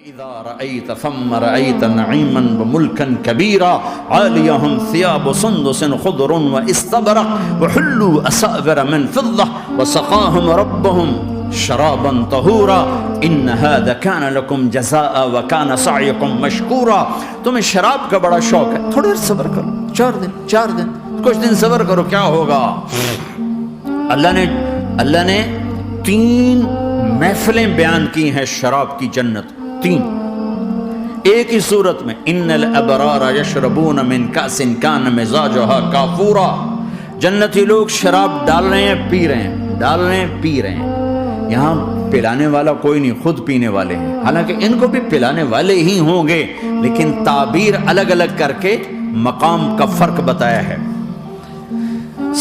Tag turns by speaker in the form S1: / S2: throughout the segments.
S1: اذا رأيت ثم رأيت نعيما وملكا كبيرا عاليهم ثياب سندس خضر واستبرق وحلوا أساور من فضة وسقاهم ربهم شرابا طهورا ان هذا كان لكم جزاء وكان سعيكم مشكورا. تمہیں شراب کا بڑا شوق ہے، تھوڑی دیر صبر کرو، 4 دن کچھ دن صبر کرو، کیا ہوگا. اللہ نے 3 محفلیں بیان کی ہیں شراب کی جنت، 3 ایک ہی صورت میں. ان الابرار یشربون من کأس کان مزاجها کافورا. جنتی لوگ شراب ڈال رہے ہیں، پی رہے ہیں، ڈال رہے ہیں، پی رہے ہیں. یہاں پلانے والا کوئی نہیں، خود پینے والے ہیں. حالانکہ ان کو بھی پلانے والے ہی ہوں گے، لیکن تعبیر الگ الگ کر کے مقام کا فرق بتایا ہے.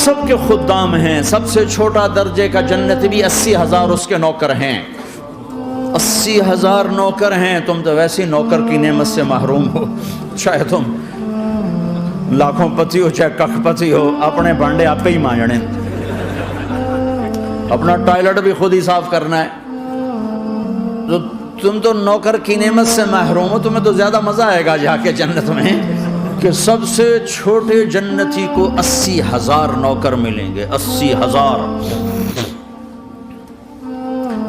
S1: سب کے خدام ہیں. سب سے چھوٹا درجے کا جنت بھی 80,000 اس کے نوکر ہیں. 80,000 نوکر ہیں. تم تو ویسے نوکر کی نعمت سے محروم ہو. چاہے تم لاکھوں پتی ہو، چاہے کخ پتی ہو، اپنے بانڈے آپ ہی مانجنے، اپنا ٹوائلٹ بھی خود ہی صاف کرنا ہے. تو تم تو نوکر کی نعمت سے محروم ہو. تمہیں تو زیادہ مزہ آئے گا جا کے جنت میں کہ سب سے چھوٹے جنتی کو 80,000 نوکر ملیں گے. 80,000.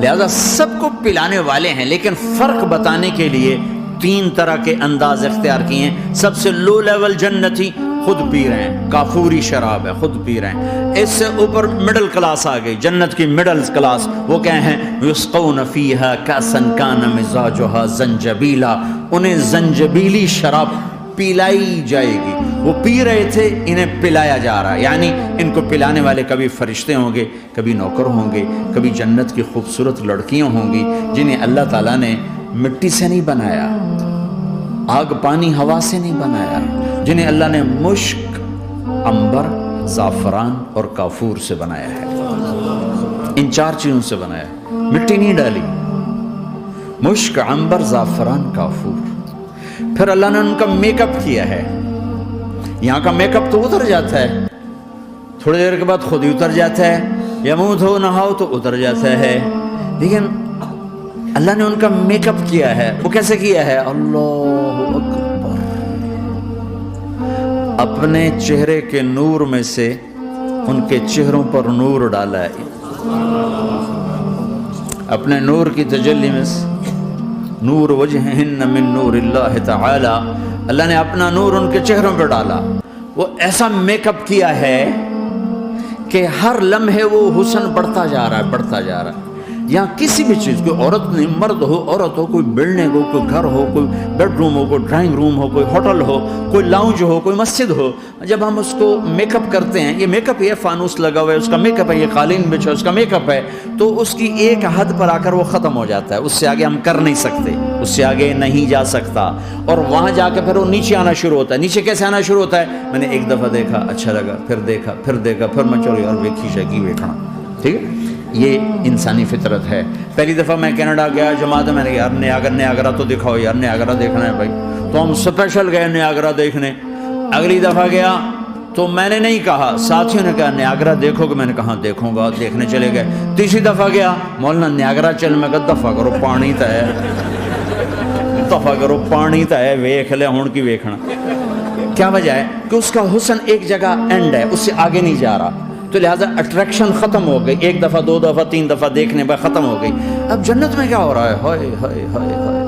S1: لہذا سب کو پلانے والے ہیں، لیکن فرق بتانے کے لیے 3 طرح کے انداز اختیار کیے ہیں. سب سے لو لیول جنتی خود پی رہے ہیں، کافوری شراب ہے، خود پی رہے ہیں. اس سے اوپر مڈل کلاس آ گئی، جنت کی مڈل کلاس. وہ کہے ہیں یسقون فیہا کأسا کان مزاجها زنجبیلا. انہیں زنجبیلی شراب پلائی جائے گی. وہ پی رہے تھے، انہیں پلایا جا رہا ہے. یعنی ان کو پلانے والے کبھی فرشتے ہوں گے، کبھی نوکر ہوں گے، کبھی جنت کی خوبصورت لڑکیاں ہوں گی جنہیں اللہ تعالیٰ نے مٹی سے نہیں بنایا، آگ پانی ہوا سے نہیں بنایا، جنہیں اللہ نے مشک، عنبر، زعفران اور کافور سے بنایا ہے. ان 4 چیزوں سے بنایا ہے. مٹی نہیں ڈالی. مشک، عنبر، زعفران، کافور. پھر اللہ نے ان کا میک اپ کیا ہے. یہاں کا میک اپ تو اتر جاتا ہے، تھوڑی دیر کے بعد خود ہی اتر جاتا ہے، یا منہ دھو نہاؤ تو اتر جاتا ہے. لیکن اللہ نے ان کا میک اپ کیا ہے. وہ کیسے کیا ہے؟ اللہ اکبر. اپنے چہرے کے نور میں سے ان کے چہروں پر نور ڈالا ہے. اپنے نور کی تجلی میں سے نور وجہہن من نور اللہ تعالی. اللہ نے اپنا نور ان کے چہروں پہ ڈالا. وہ ایسا میک اپ کیا ہے کہ ہر لمحے وہ حسن بڑھتا جا رہا ہے، بڑھتا جا رہا ہے. یہاں کسی بھی چیز، کوئی عورت نہیں، مرد ہو، عورت ہو، کوئی بلڈنگ ہو، کوئی گھر ہو، کوئی بیڈ روم ہو، کوئی ڈرائنگ روم ہو، کوئی ہوٹل ہو، کوئی لاؤنج ہو، کوئی مسجد ہو، جب ہم اس کو میک اپ کرتے ہیں، یہ میک اپ، یہ فانوس لگا ہوا ہے، اس کا میک اپ ہے، یہ قالین بچھا اس کا میک اپ ہے، تو اس کی ایک حد پر آ کر وہ ختم ہو جاتا ہے. اس سے آگے ہم کر نہیں سکتے، اس سے آگے نہیں جا سکتا. اور وہاں جا کے پھر وہ نیچے آنا شروع ہوتا ہے. نیچے کیسے آنا شروع ہوتا ہے؟ میں نے ایک دفعہ دیکھا، اچھا لگا، پھر دیکھا، پھر دیکھا، پھر میں چلو یار ویکھی شکی ویکھنا. ٹھیک ہے، یہ انسانی فطرت ہے. پہلی دفعہ میں کینیڈا گیا جماعت میں نے کہا یار نیاگرا تو دکھاؤ یار، نیاگرا دیکھنا ہے بھائی. تو ہم اسپیشل گئے نیاگرا دیکھنے. اگلی دفعہ گیا تو میں نے نہیں کہا، ساتھیوں نے کہا نیاگرا دیکھو گے، میں نے کہا دیکھوں گا، دیکھنے چلے گئے. تیسری دفعہ گیا، مولانا نیاگرا چل. میں کہا دفعہ کرو، پانی تو ہے، دفعہ کرو، پانی تو ہے، ویکھ لے ہون کی ویکھنا. کیا وجہ ہے؟ کہ اس کا حسن ایک جگہ اینڈ ہے، اس سے آگے نہیں جا رہا. تو لہٰذا اٹریکشن ختم ہو گئی. 1 دفعہ 2 دفعہ 3 دفعہ دیکھنے بعد ختم ہو گئی. اب جنت میں کیا ہو رہا ہے؟ ہائے ہائے ہائے ہائے.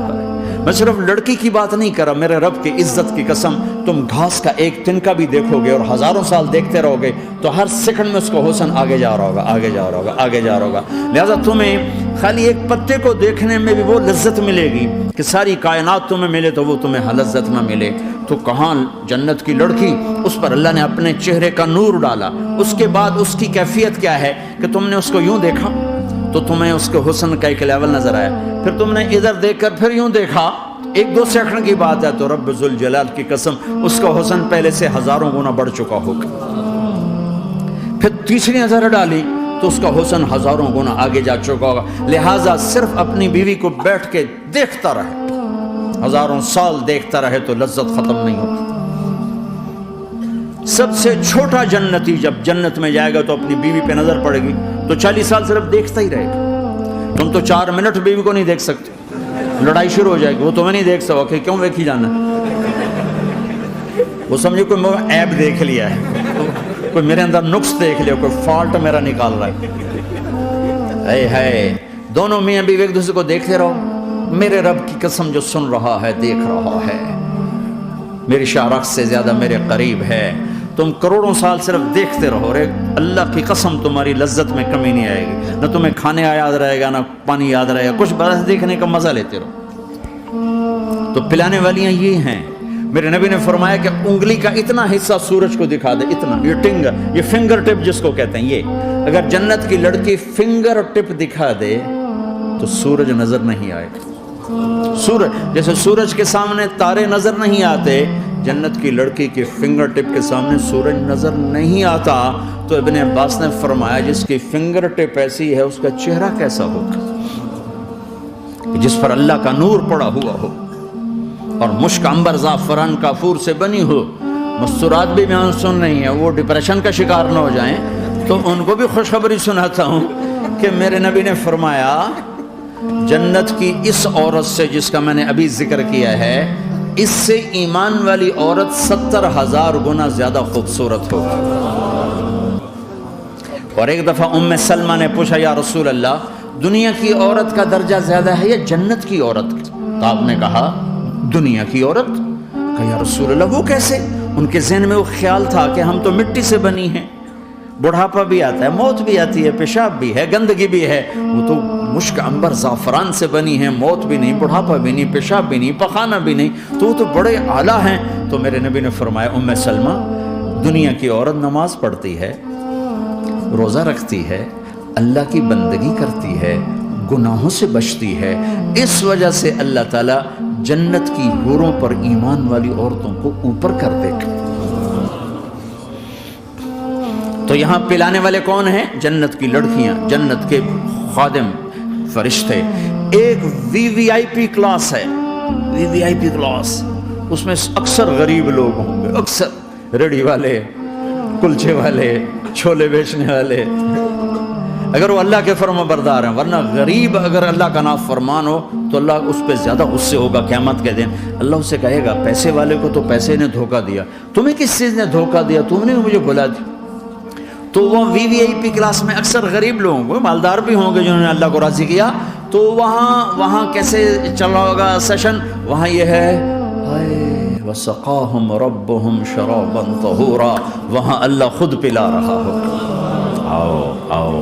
S1: میں صرف لڑکی کی بات نہیں کر رہا، میرے رب کی عزت کی قسم، تم گھاس کا ایک تنکا بھی دیکھو گے اور ہزاروں سال دیکھتے رہو گے تو ہر سیکنڈ میں اس کو حسن آگے جا رہا ہوگا، آگے جا رہا ہوگا، آگے جا رہا ہوگا. لہٰذا تمہیں خالی ایک پتے کو دیکھنے میں بھی وہ لذت ملے گی کہ ساری کائنات تمہیں ملے تو وہ تمہیں لذت نہ ملے. تو کہاں جنت کی لڑکی، اس پر اللہ نے اپنے چہرے کا نور ڈالا. اس کے بعد اس کی کیفیت کیا ہے کہ تم نے اس کو یوں دیکھا تو تمہیں اس کے حسن کا ایک لیول نظر آیا. پھر تم نے ادھر دیکھ کر پھر یوں دیکھا، 1-2 سیکنڈ کی بات ہے، تو رب ذوالجلال کی قسم اس کا حسن پہلے سے ہزاروں گنا بڑھ چکا ہوگا. پھر تیسری نظر ڈالی تو اس کا حسن ہزاروں گنا آگے جا چکا ہوگا. لہٰذا صرف اپنی بیوی کو بیٹھ کے دیکھتا رہے، ہزاروں سال دیکھتا رہے تو لذت ختم نہیں ہوتی. سب سے چھوٹا جنتی جب جنت میں جائے گا تو اپنی بیوی پہ نظر پڑے گی تو 40 سال صرف دیکھتا ہی رہے گا. تم تو 4 منٹ بیوی کو نہیں دیکھ سکتے. لڑائی شروع ہو جائے گی. وہ تمہیں نہیں دیکھ سکا کہ کیوں ویکھی جانا, وہ سمجھے کوئی عیب دیکھ لیا ہے, کوئی میرے اندر نقص دیکھ لیا, کوئی فالٹ میرا نکال رہا ہے. ہے دونوں میاں بیوی ایک دوسرے کو دیکھتے رہو. میرے رب کی قسم جو سن رہا ہے, دیکھ رہا ہے, میری شارخ سے زیادہ میرے قریب ہے. تم کروڑوں سال صرف دیکھتے رہو رے, اللہ کی قسم تمہاری لذت میں کمی نہیں آئے گی. نہ تمہیں کھانے یاد رہے گا, نہ پانی یاد رہے گا, کچھ بس دیکھنے کا مزہ لیتے رہو. تو پلانے والیاں یہ ہیں. میرے نبی نے فرمایا کہ انگلی کا اتنا حصہ سورج کو دکھا دے, اتنا, یہ فنگر ٹپ جس کو کہتے ہیں, یہ اگر جنت کی لڑکی فنگر ٹپ دکھا دے تو سورج نظر نہیں آئے گا. سورج جیسے سورج کے سامنے تارے نظر نہیں آتے, جنت کی لڑکی کے فنگر ٹپ کے سامنے سورج نظر نہیں آتا. تو ابن عباس نے فرمایا جس کی فنگر ٹپ ایسی ہے اس کا چہرہ کیسا ہوگا, جس پر اللہ کا نور پڑا ہوا ہو اور مشک عنبر زعفران کافور سے بنی ہو. مستورات بھی میں سن رہی ہیں, وہ ڈپریشن کا شکار نہ ہو جائیں, تو ان کو بھی خوشخبری سناتا ہوں کہ میرے نبی نے فرمایا جنت کی اس عورت سے جس کا میں نے ابھی ذکر کیا ہے, اس سے ایمان والی عورت 70,000 گنا زیادہ خوبصورت ہوگی. اور ایک دفعہ ام سلمہ نے پوچھا یا رسول اللہ دنیا کی عورت کا درجہ زیادہ ہے یا جنت کی عورت؟ تو آپ نے کہا دنیا کی عورت. کہا یا رسول اللہ وہ کیسے؟ ان کے ذہن میں وہ خیال تھا کہ ہم تو مٹی سے بنی ہیں, بڑھاپا بھی آتا ہے, موت بھی آتی ہے, پیشاب بھی ہے, گندگی بھی ہے. وہ تو مشک عنبر زعفران سے بنی ہیں, موت بھی نہیں, بڑھاپا بھی نہیں, پیشاب بھی نہیں, پخانہ بھی نہیں, تو وہ تو بڑے اعلیٰ ہیں. تو میرے نبی نے فرمایا ام سلمہ دنیا کی عورت نماز پڑھتی ہے, روزہ رکھتی ہے, اللہ کی بندگی کرتی ہے, گناہوں سے بچتی ہے, اس وجہ سے اللہ تعالیٰ جنت کی حوروں پر ایمان والی عورتوں کو اوپر کر دے گا. تو یہاں پلانے والے کون ہیں؟ جنت کی لڑکیاں, جنت کے خادم فرشتے. ایک وی وی آئی پی کلاس ہے, وی وی آئی پی کلاس, اس میں اکثر غریب لوگ ہوں گے, اکثر ریڑھی والے, کلچے والے, چھولے بیچنے والے, اگر وہ اللہ کے فرما بردار ہیں. ورنہ غریب اگر اللہ کا نافرمان ہو تو اللہ اس پہ زیادہ غصے ہوگا قیامت کے دن. اللہ اسے کہے گا پیسے والے کو تو پیسے نے دھوکہ دیا, تمہیں کس چیز نے دھوکہ دیا, تم نے مجھے بلا دی. تو وہ وی وی آئی پی کلاس میں اکثر غریب لوگ ہوں گے, مالدار بھی ہوں گے جنہوں نے اللہ کو راضی کیا. تو وہاں کیسے چل رہا ہوگا سیشن؟ وہاں یہ ہے وَسَقَاهُمْ رَبُّهُمْ شَرَابًا طَهُورًا, وہاں اللہ خود پلا رہا ہوگا. آؤ آؤ,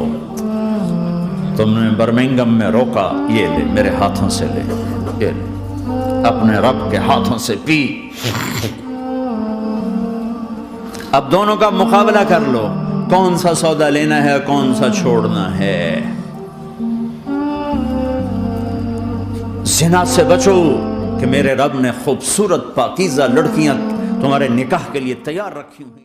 S1: تم نے برمنگم میں روکا, یہ لے میرے ہاتھوں سے لے, یہ لے اپنے رب کے ہاتھوں سے پی. اب دونوں کا مقابلہ کر لو, کون سا سودا لینا ہے, کون سا چھوڑنا ہے. زنا سے بچو کہ میرے رب نے خوبصورت پاکیزہ لڑکیاں تمہارے نکاح کے لیے تیار رکھی ہوئی.